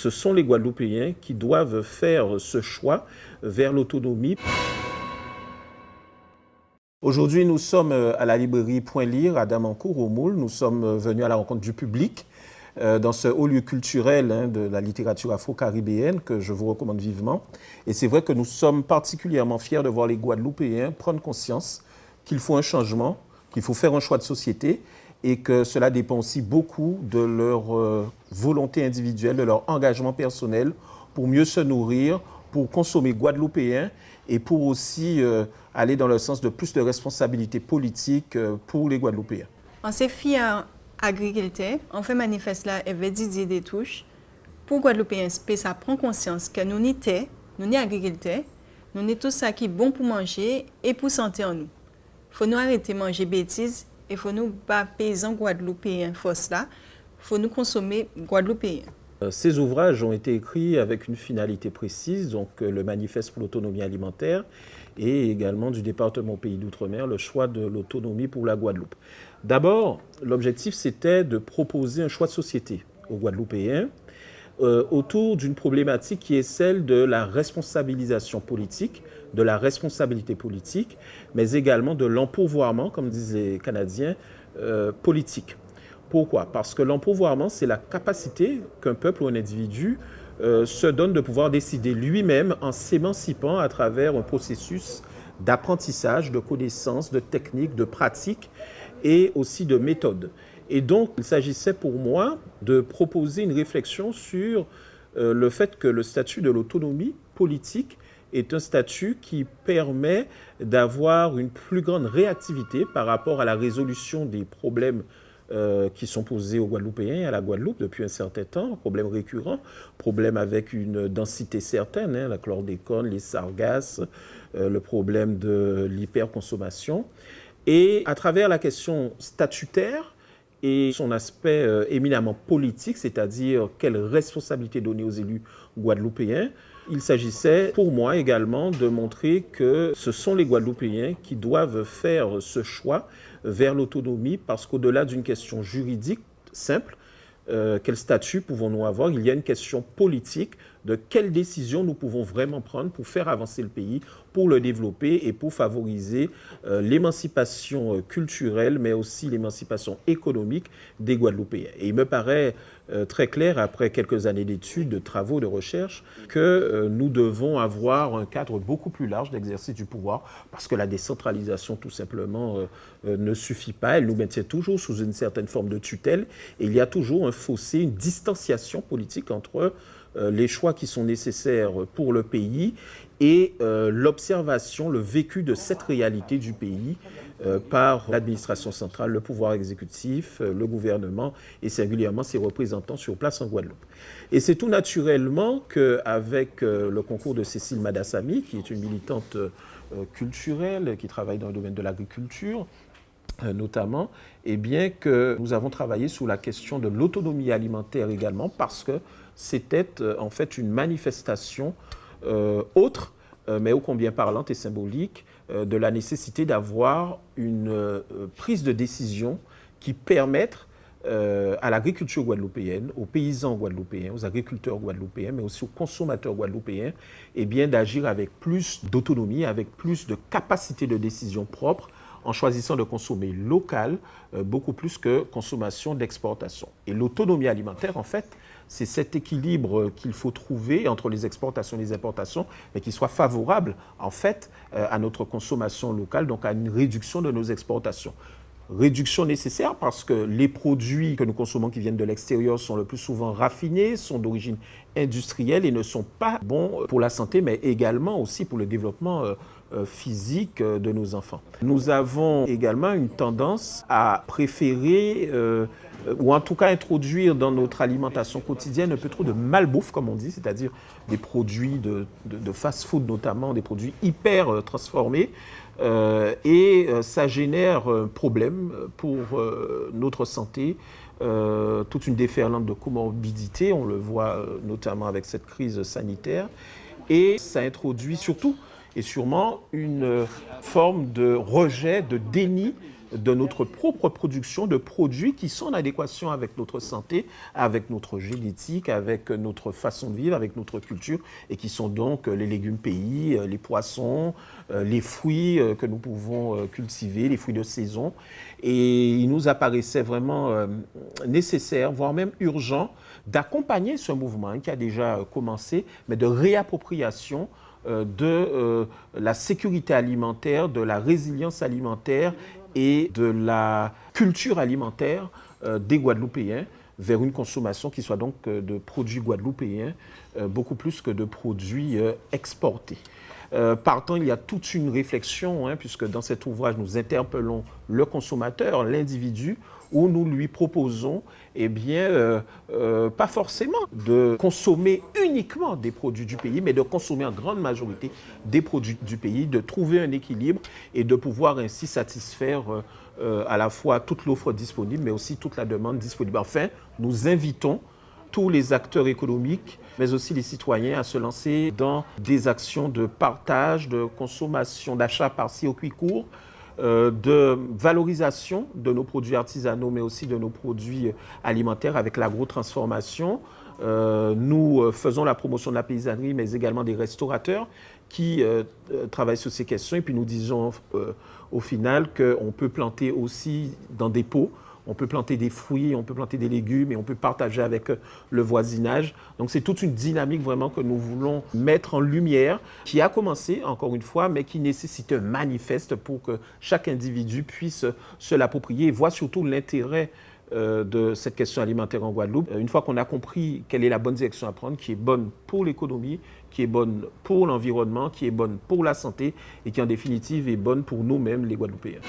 ce sont les Guadeloupéens qui doivent faire ce choix vers l'autonomie. Aujourd'hui, nous sommes à la librairie Point Lire à Damancourt, au Moule. Nous sommes venus à la rencontre du public dans ce haut lieu culturel de la littérature afro-caribéenne que je vous recommande vivement. Et c'est vrai que nous sommes particulièrement fiers de voir les Guadeloupéens prendre conscience qu'il faut un changement, qu'il faut faire un choix de société et que cela dépend aussi beaucoup de leur volonté individuelle, de leur engagement personnel pour mieux se nourrir, pour consommer guadeloupéen et pour aussi aller dans le sens de plus de responsabilités politiques pour les Guadeloupéens. On s'est fié à l'agriculture, on fait manifeste là avec Didier Détouche. Pour Guadeloupéens, ça prend conscience que nous sommes agriculteurs, nous sommes tout ça qui est bon pour manger et pour santé en nous. Il faut nous arrêter de manger bêtises et il faut nous pas paysans guadeloupéens force là, il faut nous consommer guadeloupéens. Ces ouvrages ont été écrits avec une finalité précise, donc le manifeste pour l'autonomie alimentaire et également du département Pays d'Outre-mer, le choix de l'autonomie pour la Guadeloupe. D'abord, l'objectif c'était de proposer un choix de société aux Guadeloupéens autour d'une problématique qui est celle de la responsabilisation politique, de la responsabilité politique, mais également de l'empouvoirment, comme disent les Canadiens, politique. Pourquoi? Parce que l'empouvoirment, c'est la capacité qu'un peuple ou un individu se donne de pouvoir décider lui-même en s'émancipant à travers un processus d'apprentissage, de connaissances, de techniques, de pratiques et aussi de méthodes. Et donc, il s'agissait pour moi de proposer une réflexion sur le fait que le statut de l'autonomie politique est un statut qui permet d'avoir une plus grande réactivité par rapport à la résolution des problèmes qui sont posés aux Guadeloupéens et à la Guadeloupe depuis un certain temps, problèmes récurrents, problèmes avec une densité certaine, le chlordécone, les sargasses, le problème de l'hyperconsommation. Et à travers la question statutaire et son aspect éminemment politique, c'est-à-dire quelle responsabilité donner aux élus guadeloupéens, il s'agissait pour moi également de montrer que ce sont les Guadeloupéens qui doivent faire ce choix vers l'autonomie parce qu'au-delà d'une question juridique simple, quel statut pouvons-nous avoir? Il y a une question politique de quelles décisions nous pouvons vraiment prendre pour faire avancer le pays, pour le développer et pour favoriser l'émancipation culturelle, mais aussi l'émancipation économique des Guadeloupéens. Et il me paraît très clair, après quelques années d'études, de travaux, de recherche, que nous devons avoir un cadre beaucoup plus large d'exercice du pouvoir, parce que la décentralisation, tout simplement, ne suffit pas. Elle nous maintient toujours sous une certaine forme de tutelle. Et il y a toujours un fossé, une distanciation politique entre les choix qui sont nécessaires pour le pays et l'observation, le vécu de cette réalité du pays par l'administration centrale, le pouvoir exécutif, le gouvernement et singulièrement ses représentants sur place en Guadeloupe. Et c'est tout naturellement qu'avec le concours de Cécile Madassamy, qui est une militante culturelle, qui travaille dans le domaine de l'agriculture, notamment, eh bien que nous avons travaillé sur la question de l'autonomie alimentaire également parce que c'était en fait une manifestation autre, mais ô combien parlante et symbolique, de la nécessité d'avoir une prise de décision qui permette à l'agriculture guadeloupéenne, aux paysans guadeloupéens, aux agriculteurs guadeloupéens, mais aussi aux consommateurs guadeloupéens, eh bien d'agir avec plus d'autonomie, avec plus de capacité de décision propre, en choisissant de consommer local beaucoup plus que consommation d'exportation. Et l'autonomie alimentaire, en fait, c'est cet équilibre qu'il faut trouver entre les exportations et les importations, mais qui soit favorable, en fait, à notre consommation locale, donc à une réduction de nos exportations. Réduction nécessaire parce que les produits que nous consommons qui viennent de l'extérieur sont le plus souvent raffinés, sont d'origine industrielle et ne sont pas bons pour la santé, mais également aussi pour le développement physique de nos enfants. Nous avons également une tendance à préférer, ou en tout cas introduire dans notre alimentation quotidienne un peu trop de malbouffe, comme on dit, c'est-à-dire des produits de fast-food notamment, des produits hyper transformés, et ça génère un problème pour notre santé, toute une déferlante de comorbidités, on le voit notamment avec cette crise sanitaire, et ça introduit surtout et sûrement une forme de rejet, de déni de notre propre production de produits qui sont en adéquation avec notre santé, avec notre génétique, avec notre façon de vivre, avec notre culture, et qui sont donc les légumes pays, les poissons, les fruits que nous pouvons cultiver, les fruits de saison. Et il nous apparaissait vraiment nécessaire, voire même urgent, d'accompagner ce mouvement qui a déjà commencé, mais de réappropriation de la sécurité alimentaire, de la résilience alimentaire et de la culture alimentaire des Guadeloupéens vers une consommation qui soit donc de produits guadeloupéens beaucoup plus que de produits exportés. Partant, il y a toute une réflexion, puisque dans cet ouvrage, nous interpellons le consommateur, l'individu, où nous lui proposons, pas forcément de consommer uniquement des produits du pays, mais de consommer en grande majorité des produits du pays, de trouver un équilibre et de pouvoir ainsi satisfaire à la fois toute l'offre disponible, mais aussi toute la demande disponible. Enfin, nous invitons tous les acteurs économiques, mais aussi les citoyens à se lancer dans des actions de partage, de consommation, d'achat par circuit court, de valorisation de nos produits artisanaux, mais aussi de nos produits alimentaires avec l'agrotransformation. Nous faisons la promotion de la paysannerie, mais également des restaurateurs qui travaillent sur ces questions. Et puis nous disons au final qu'on peut planter aussi dans des pots. On peut planter des fruits, on peut planter des légumes et on peut partager avec le voisinage. Donc c'est toute une dynamique vraiment que nous voulons mettre en lumière, qui a commencé, encore une fois, mais qui nécessite un manifeste pour que chaque individu puisse se l'approprier et voit surtout l'intérêt de cette question alimentaire en Guadeloupe. Une fois qu'on a compris quelle est la bonne direction à prendre, qui est bonne pour l'économie, qui est bonne pour l'environnement, qui est bonne pour la santé et qui en définitive est bonne pour nous-mêmes les Guadeloupéens.